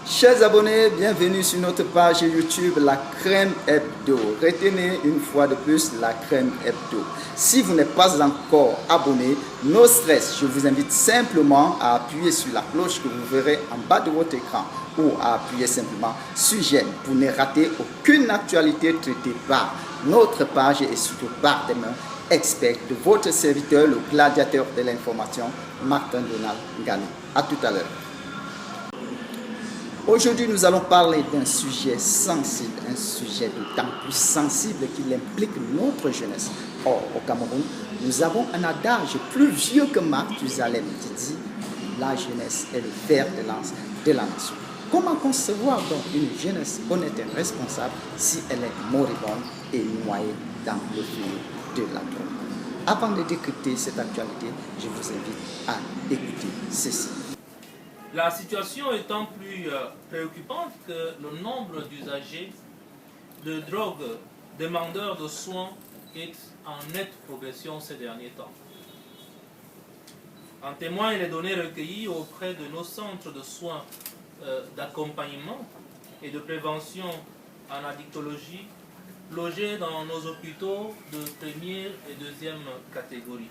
Chers abonnés, bienvenue sur notre page YouTube La Crème Hebdo. Retenez une fois de plus La Crème Hebdo. Si vous n'êtes pas encore abonné, no stress, je vous invite simplement à appuyer sur la cloche que vous verrez en bas de votre écran ou à appuyer simplement sur j'aime pour ne rater aucune actualité traitée par notre page et surtout par des mains experts de votre serviteur, le gladiateur de l'information, Martin Donald Ngani. À tout à l'heure. Aujourd'hui, nous allons parler d'un sujet sensible, un sujet d'autant plus sensible qu'il implique notre jeunesse. Or, au Cameroun, nous avons un adage plus vieux que Mathusalem qui dit « La jeunesse est le fer de lance de la nation ». Comment concevoir donc une jeunesse honnête et responsable si elle est moribonde et noyée dans le feu de la drogue? Avant de décrypter cette actualité, je vous invite à écouter ceci. La situation étant plus préoccupante que le nombre d'usagers de drogue demandeurs de soins est en nette progression ces derniers temps. En témoignent les données recueillies auprès de nos centres de soins d'accompagnement et de prévention en addictologie logés dans nos hôpitaux de première et deuxième catégorie.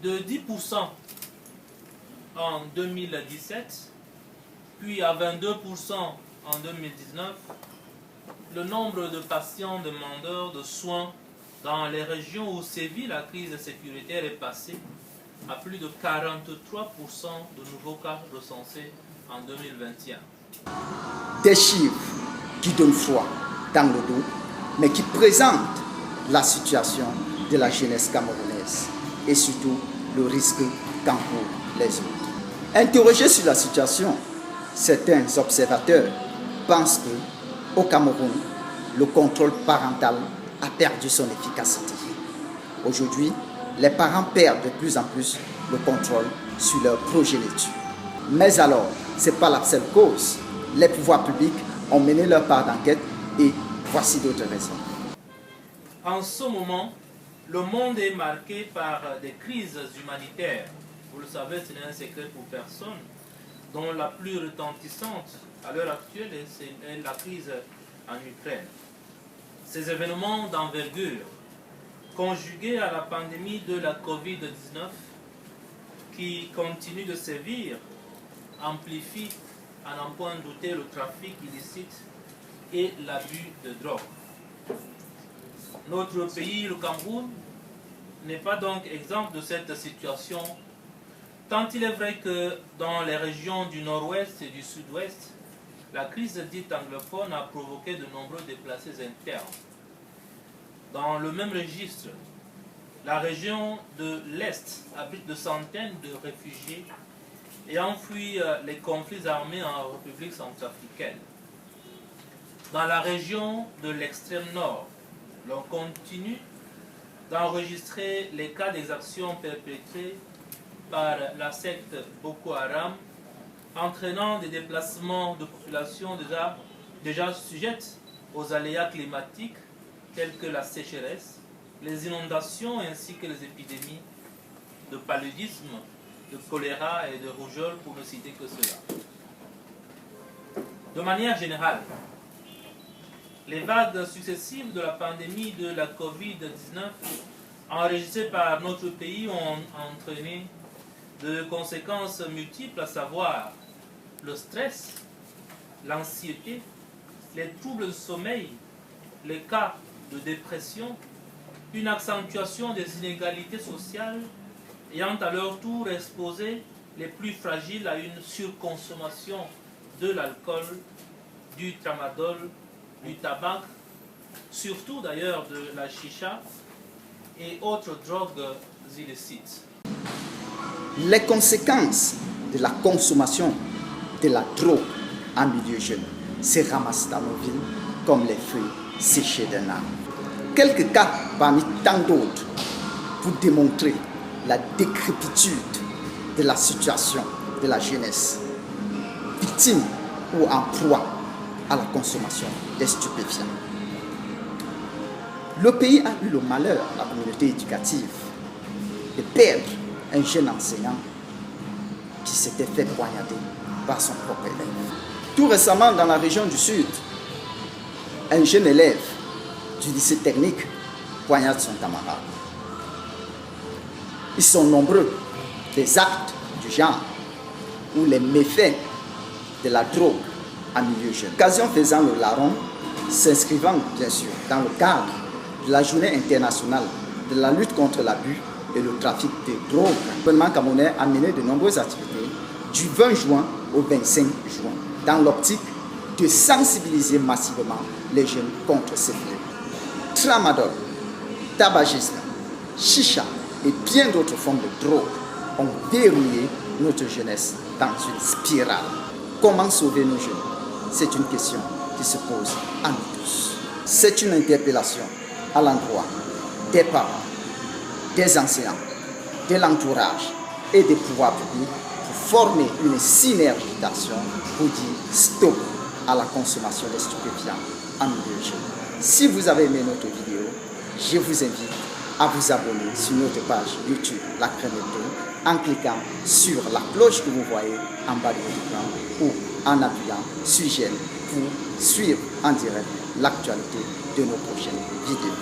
De 10% en 2017, puis à 22% en 2019, le nombre de patients demandeurs de soins dans les régions où sévit la crise sécuritaire est passé à plus de 43% de nouveaux cas recensés en 2021. Des chiffres qui donnent froid dans le dos, mais qui présentent la situation de la jeunesse camerounaise et surtout le risque qu'encourent les autres. Interrogés sur la situation, certains observateurs pensent qu'au Cameroun, le contrôle parental a perdu son efficacité. Aujourd'hui, les parents perdent de plus en plus le contrôle sur leur progéniture. Mais alors, ce n'est pas la seule cause. Les pouvoirs publics ont mené leur part d'enquête et voici d'autres raisons. En ce moment, le monde est marqué par des crises humanitaires. Vous le savez, ce n'est un secret pour personne, dont la plus retentissante à l'heure actuelle est la crise en Ukraine. Ces événements d'envergure, conjugués à la pandémie de la Covid-19, qui continue de sévir, amplifient à n'en point douter le trafic illicite et l'abus de drogue. Notre pays, le Cameroun, n'est pas donc exempt de cette situation, tant il est vrai que dans les régions du nord-ouest et du sud-ouest, la crise dite anglophone a provoqué de nombreux déplacés internes. Dans le même registre, la région de l'Est abrite de centaines de réfugiés ayant fui les conflits armés en République centrafricaine. Dans la région de l'extrême nord, l'on continue d'enregistrer les cas d'exactions perpétrées par la secte Boko Haram, entraînant des déplacements de populations déjà sujettes aux aléas climatiques tels que la sécheresse, les inondations ainsi que les épidémies de paludisme, de choléra et de rougeole, pour ne citer que cela. De manière générale, les vagues successives de la pandémie de la Covid-19 enregistrées par notre pays ont entraîné de conséquences multiples, à savoir le stress, l'anxiété, les troubles de sommeil, les cas de dépression, une accentuation des inégalités sociales ayant à leur tour exposé les plus fragiles à une surconsommation de l'alcool, du tramadol, du tabac, surtout d'ailleurs de la chicha et autres drogues illicites. Les conséquences de la consommation de la drogue en milieu jeune se ramassent dans nos villes comme les feuilles séchées d'un arbre. Quelques cas parmi tant d'autres pour démontrer la décrépitude de la situation de la jeunesse, victime ou en proie à la consommation des stupéfiants. Le pays a eu le malheur, la communauté éducative, de perdre un jeune enseignant qui s'était fait poignarder par son propre élève. Tout récemment, dans la région du Sud, un jeune élève du lycée technique poignarde son camarade. Ils sont nombreux, les actes du genre ou les méfaits de la drogue en milieu jeune. Occasion faisant le larron, s'inscrivant bien sûr dans le cadre de la journée internationale de la lutte contre l'abus et le trafic de drogue. Le gouvernement camerounais a mené de nombreuses activités du 20 juin au 25 juin dans l'optique de sensibiliser massivement les jeunes contre ces fléaux. Tramadol, tabagisme, chicha et bien d'autres formes de drogue ont verrouillé notre jeunesse dans une spirale. Comment sauver nos jeunes? C'est une question qui se pose à nous tous. C'est une interpellation à l'endroit des parents, des enseignants, de l'entourage et des pouvoirs publics pour former une synergisation pour dire stop à la consommation des stupéfiants en milieu jeune. Si vous avez aimé notre vidéo, je vous invite à vous abonner sur notre page YouTube La Crème Hebdo en cliquant sur la cloche que vous voyez en bas de l'écran ou en appuyant sur j'aime pour suivre en direct l'actualité de nos prochaines vidéos.